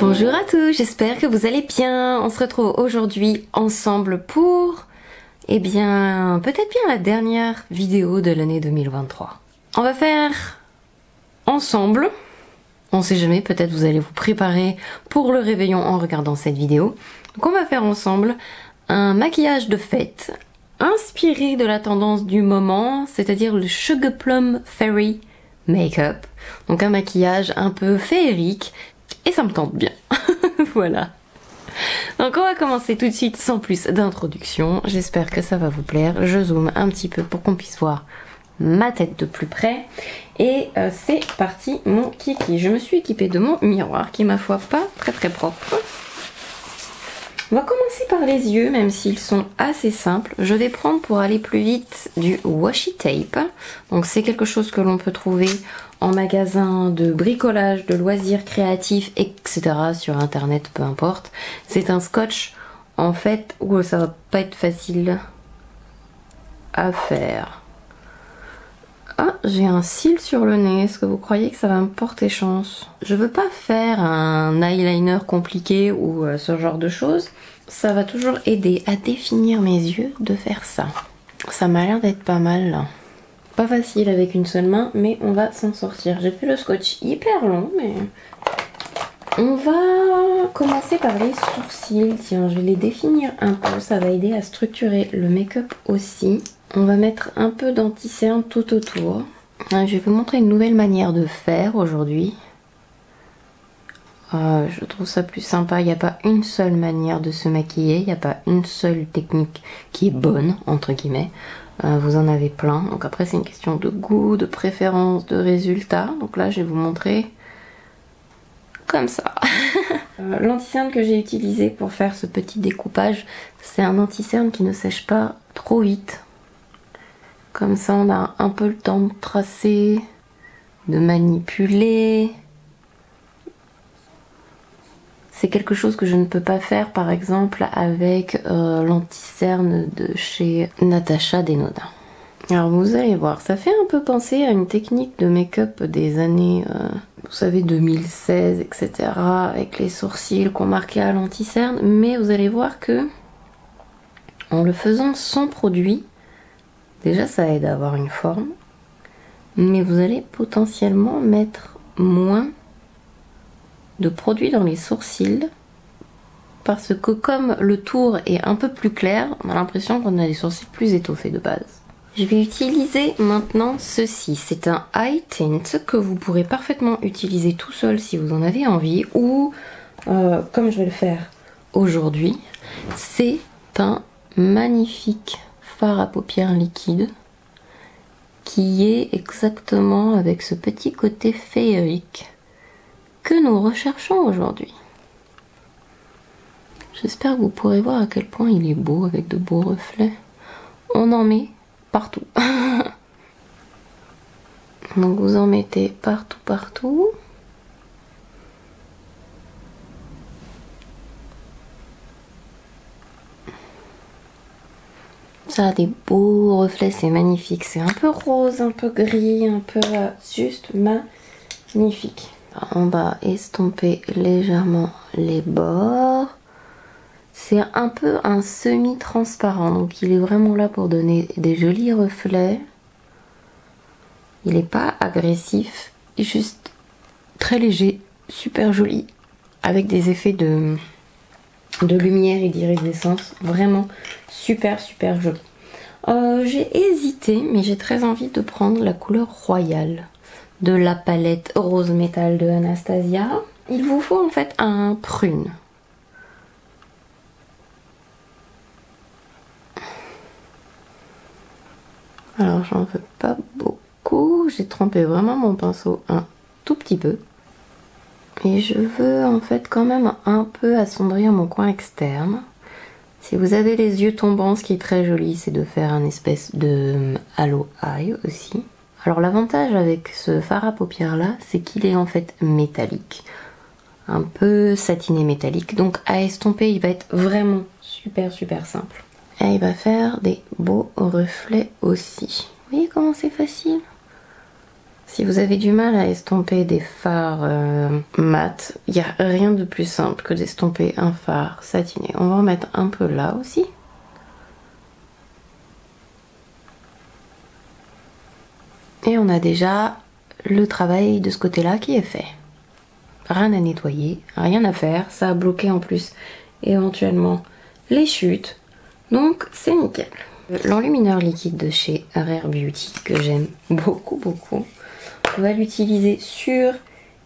Bonjour à tous, j'espère que vous allez bien. On se retrouve aujourd'hui ensemble pour, peut-être bien la dernière vidéo de l'année 2023. On va faire ensemble, on sait jamais, peut-être vous allez vous préparer pour le réveillon en regardant cette vidéo. Donc on va faire ensemble un maquillage de fête inspiré de la tendance du moment, c'est-à-dire le Sugar Plum Fairy Makeup. Donc un maquillage un peu féerique. Et ça me tente bien. Voilà. Donc on va commencer tout de suite sans plus d'introduction. J'espère que ça va vous plaire. Je zoome un petit peu pour qu'on puisse voir ma tête de plus près. Et c'est parti mon kiki. Je me suis équipée de mon miroir qui est ma foi pas très propre. On va commencer par les yeux, même s'ils sont assez simples. Je vais prendre pour aller plus vite du washi tape. Donc c'est quelque chose que l'on peut trouver en magasin de bricolage, de loisirs créatifs, etc. sur internet, peu importe. C'est un scotch en fait où ça va pas être facile à faire. Ah, j'ai un cil sur le nez. Est-ce que vous croyez que ça va me porter chance? Je veux pas faire un eyeliner compliqué ou ce genre de choses. Ça va toujours aider à définir mes yeux de faire ça. Ça m'a l'air d'être pas mal là. Pas facile avec une seule main, mais on va s'en sortir. J'ai fait le scotch hyper long, mais... On va commencer par les sourcils. Tiens, je vais les définir un peu. Ça va aider à structurer le make-up aussi. On va mettre un peu d'anti-cerne tout autour. Je vais vous montrer une nouvelle manière de faire aujourd'hui. Je trouve ça plus sympa. Il n'y a pas une seule manière de se maquiller. Il n'y a pas une seule technique qui est bonne, entre guillemets. Vous en avez plein. Donc après, c'est une question de goût, de préférence, de résultat. Donc là, je vais vous montrer comme ça. L'anti-cerne que j'ai utilisé pour faire ce petit découpage, c'est un anti-cerne qui ne sèche pas trop vite. Comme ça, on a un peu le temps de tracer, de manipuler. C'est quelque chose que je ne peux pas faire, par exemple, avec l'anti-cerne de chez Natasha Denona. Alors, vous allez voir, ça fait un peu penser à une technique de make-up des années, vous savez, 2016, etc. Avec les sourcils qu'on marquait à l'anti-cerne. Mais vous allez voir que, en le faisant sans produit, déjà, ça aide à avoir une forme, mais vous allez potentiellement mettre moins de produit dans les sourcils parce que comme le tour est un peu plus clair, on a l'impression qu'on a des sourcils plus étoffés de base. Je vais utiliser maintenant ceci. C'est un eye tint que vous pourrez parfaitement utiliser tout seul si vous en avez envie ou comme je vais le faire aujourd'hui, c'est un magnifique fard à paupières liquide qui est exactement avec ce petit côté féerique que nous recherchons aujourd'hui. J'espère que vous pourrez voir à quel point il est beau avec de beaux reflets. On en met partout. Donc vous en mettez partout. Ça a des beaux reflets, c'est magnifique. C'est un peu rose, un peu gris, un peu juste magnifique. On va estomper légèrement les bords. C'est un peu un semi-transparent, donc il est vraiment là pour donner des jolis reflets. Il n'est pas agressif, il est juste très léger, super joli, avec des effets de lumière et d'iridescence. Vraiment super joli. J'ai hésité, mais j'ai très envie de prendre la couleur royale de la palette Rose Métal de Anastasia. Il vous faut en fait un prune. Alors j'en veux pas beaucoup, j'ai trempé vraiment mon pinceau un tout petit peu. Et je veux en fait quand même un peu assombrir mon coin externe. Si vous avez les yeux tombants, ce qui est très joli, c'est de faire un espèce de halo eye aussi. Alors l'avantage avec ce fard à paupières là, c'est qu'il est en fait métallique. Un peu satiné métallique. Donc à estomper, il va être vraiment super simple. Et il va faire des beaux reflets aussi. Vous voyez comment c'est facile? Si vous avez du mal à estomper des fards mat, il n'y a rien de plus simple que d'estomper un fard satiné. On va en mettre un peu là aussi. Et on a déjà le travail de ce côté-là qui est fait. Rien à nettoyer, rien à faire. Ça a bloqué en plus éventuellement les chutes. Donc c'est nickel. L'enlumineur liquide de chez Rare Beauty que j'aime beaucoup. On va l'utiliser sur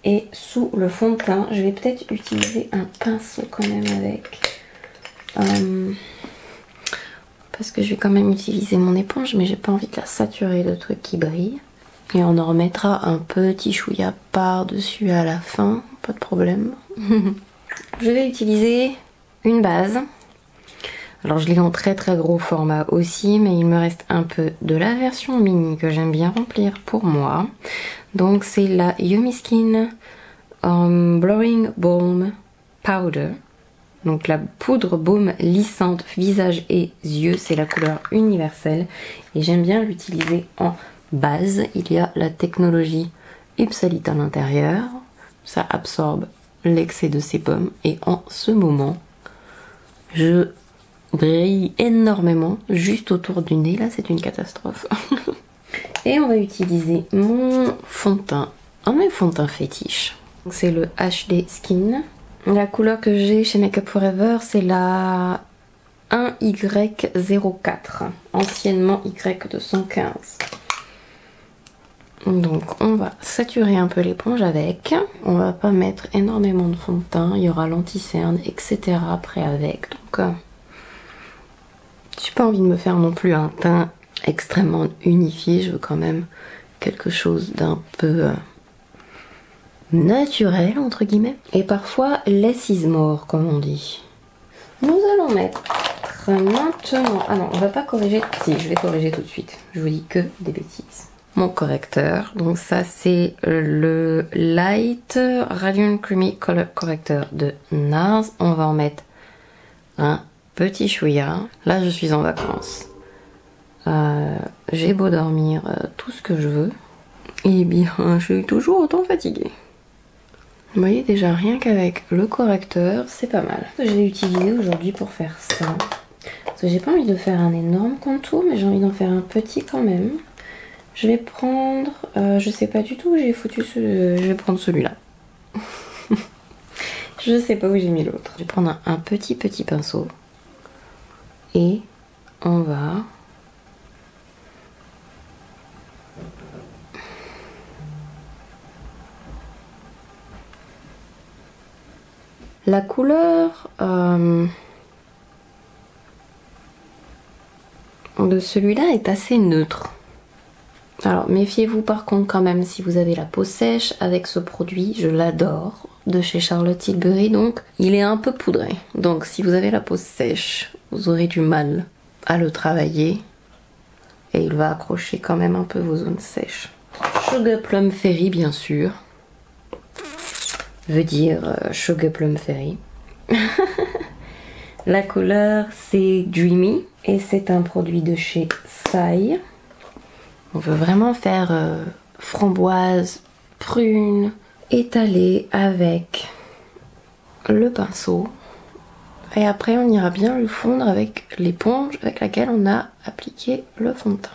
et sous le fond de teint. Je vais peut-être utiliser un pinceau quand même avec. Parce que je vais quand même utiliser mon éponge, mais j'ai pas envie de la saturer de trucs qui brillent. Et on en remettra un petit chouïa par-dessus à la fin, pas de problème. Je vais utiliser une base. Alors je l'ai en très gros format aussi, mais il me reste un peu de la version mini que j'aime bien remplir pour moi. Donc c'est la Yummy Skin Blurring Balm Powder. Donc la poudre baume lissante visage et yeux, c'est la couleur universelle. Et j'aime bien l'utiliser en base. Il y a la technologie Upsalite à l'intérieur. Ça absorbe l'excès de sébum. Et en ce moment, je brille énormément juste autour du nez. Là, c'est une catastrophe. Et on va utiliser mon fond de teint, un de mes fonds de teint fétiche. C'est le HD Skin. La couleur que j'ai chez Makeup Forever, c'est la 1Y04, anciennement Y215. Donc on va saturer un peu l'éponge avec. On va pas mettre énormément de fond de teint, il y aura l'anti-cerne, etc. après avec. Donc j'ai pas envie de me faire non plus un teint extrêmement unifié, je veux quand même quelque chose d'un peu naturel entre guillemets. Et parfois less is more comme on dit. Nous allons mettre maintenant... Ah non, on va pas corriger. Si, je vais corriger tout de suite. Je vous dis que des bêtises. Mon correcteur. Donc ça c'est le Light Radiant Creamy Color Corrector de NARS. On va en mettre un petit chouïa. Là je suis en vacances. J'ai beau dormir tout ce que je veux. Et bien je suis toujours autant fatiguée. Vous voyez déjà rien qu'avec le correcteur, c'est pas mal. Je l'ai utilisé aujourd'hui pour faire ça. Parce que j'ai pas envie de faire un énorme contour, mais j'ai envie d'en faire un petit quand même. Je vais prendre, je sais pas du tout où j'ai foutu je vais prendre celui-là. Je sais pas où j'ai mis l'autre. Je vais prendre un petit pinceau. Et on va... La couleur de celui-là est assez neutre. Alors méfiez-vous par contre quand même si vous avez la peau sèche avec ce produit, je l'adore, de chez Charlotte Tilbury, donc il est un peu poudré. Donc si vous avez la peau sèche, vous aurez du mal à le travailler et il va accrocher quand même un peu vos zones sèches. Sugar Plum Fairy bien sûr. Veut dire Sugar Plum Fairy. La couleur c'est Dreamy et c'est un produit de chez Sai. On veut vraiment faire framboise, prune, étalée avec le pinceau. Et après on ira bien le fondre avec l'éponge avec laquelle on a appliqué le fond de teint.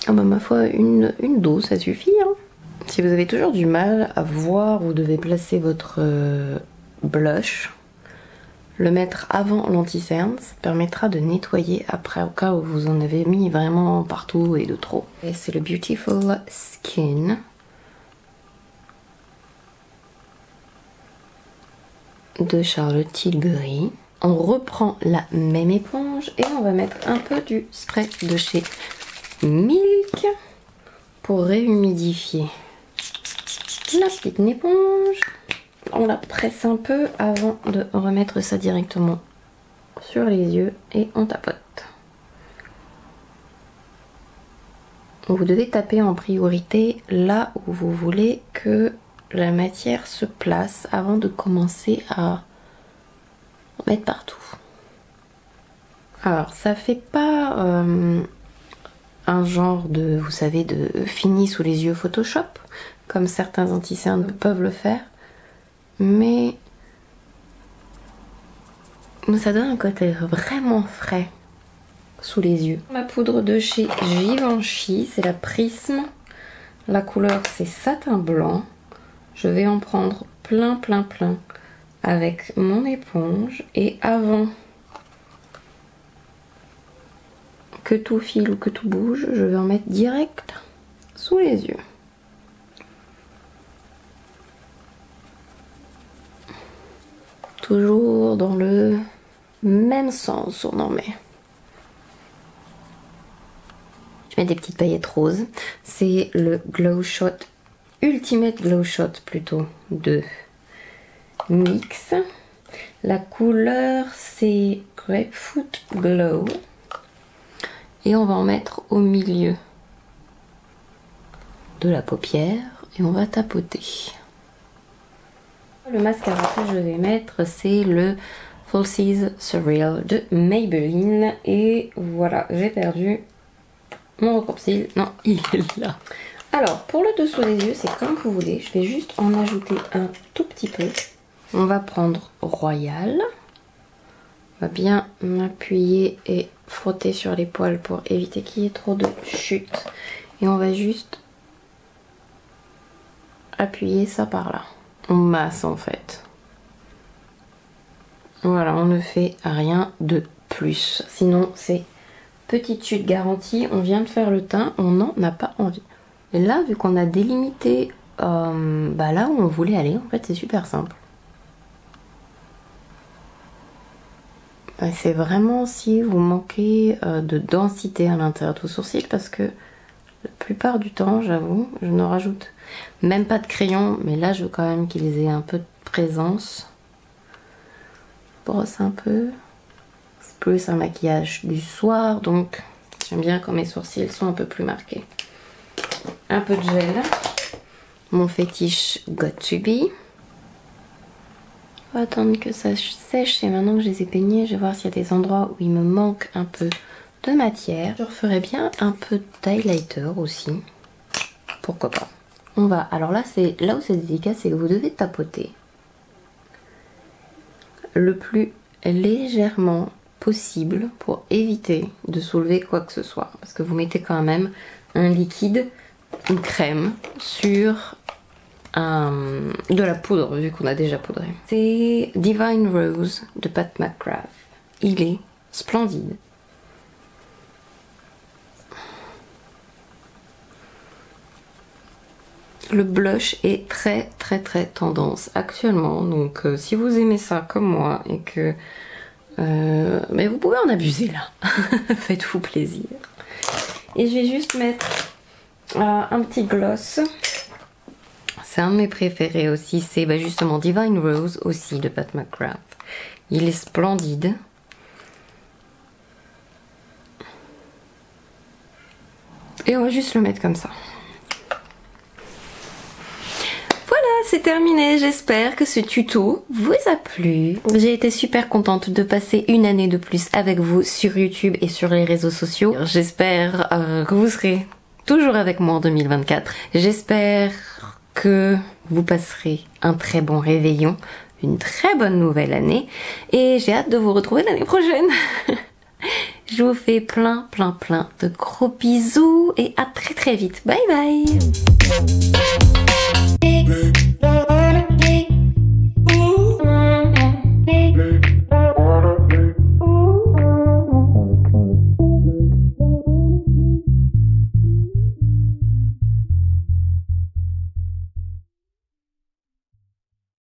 Ah bah ma foi, une dose ça suffit hein. Si vous avez toujours du mal à voir où vous devez placer votre blush, le mettre avant l'anti-cerne, ça permettra de nettoyer après au cas où vous en avez mis vraiment partout et de trop. Et c'est le Beautiful Skin. De Charlotte Tilbury. On reprend la même éponge et on va mettre un peu du spray de chez Milk pour réhumidifier la petite éponge. On la presse un peu avant de remettre ça directement sur les yeux et on tapote. Vous devez taper en priorité là où vous voulez que la matière se place avant de commencer à mettre partout. Alors ça fait pas un genre de, vous savez, de fini sous les yeux Photoshop, comme certains anti-cernes peuvent le faire. Mais ça donne un côté vraiment frais sous les yeux. Ma poudre de chez Givenchy, c'est la Prisme. La couleur c'est satin blanc. Je vais en prendre plein avec mon éponge. Et avant que tout file ou que tout bouge, je vais en mettre direct sous les yeux. Toujours dans le même sens, on en met. Je mets des petites paillettes roses. C'est le Glow Shot, Ultimate Glow Shot plutôt, de NYX. La couleur c'est Grapefruit Glow. Et on va en mettre au milieu de la paupière et on va tapoter. Le mascara que je vais mettre, c'est le Falsies Surreal de Maybelline. Et voilà, j'ai perdu mon recours-cils. Non, il est là. Alors, pour le dessous des yeux, c'est comme vous voulez. Je vais juste en ajouter un tout petit peu. On va prendre Royal. On va bien appuyer et frotter sur les poils pour éviter qu'il y ait trop de chute. Et on va juste appuyer ça par là. On masse en fait. Voilà, on ne fait rien de plus. Sinon, c'est petite chute garantie. On vient de faire le teint, on n'en a pas envie. Et là, vu qu'on a délimité là où on voulait aller, en fait, c'est super simple. C'est vraiment si vous manquez de densité à l'intérieur de vos sourcils, parce que la plupart du temps, j'avoue, je ne rajoute même pas de crayon, mais là je veux quand même qu'ils aient un peu de présence. Je brosse un peu. C'est plus un maquillage du soir, donc j'aime bien quand mes sourcils sont un peu plus marqués. Un peu de gel. Mon fétiche Got To Be. On va attendre que ça sèche et maintenant que je les ai peignés, je vais voir s'il y a des endroits où il me manque un peu de matière. Je referai bien un peu d'highlighter aussi. Pourquoi pas. On va, alors là où c'est délicat, c'est que vous devez tapoter le plus légèrement possible pour éviter de soulever quoi que ce soit. Parce que vous mettez quand même un liquide, une crème sur de la poudre vu qu'on a déjà poudré. C'est Divine Rose de Pat McGrath. Il est splendide. Le blush est très tendance actuellement, donc si vous aimez ça comme moi et que mais vous pouvez en abuser là. Faites-vous plaisir. Et je vais juste mettre un petit gloss. C'est un de mes préférés aussi, c'est justement Divine Rose aussi de Pat McGrath. Il est splendide. Et on va juste le mettre comme ça. C'est terminé, j'espère que ce tuto vous a plu. J'ai été super contente de passer une année de plus avec vous sur YouTube et sur les réseaux sociaux. J'espère que vous serez toujours avec moi en 2024. J'espère que vous passerez un très bon réveillon, une très bonne nouvelle année et j'ai hâte de vous retrouver l'année prochaine. Je vous fais plein de gros bisous et à très vite. Bye bye.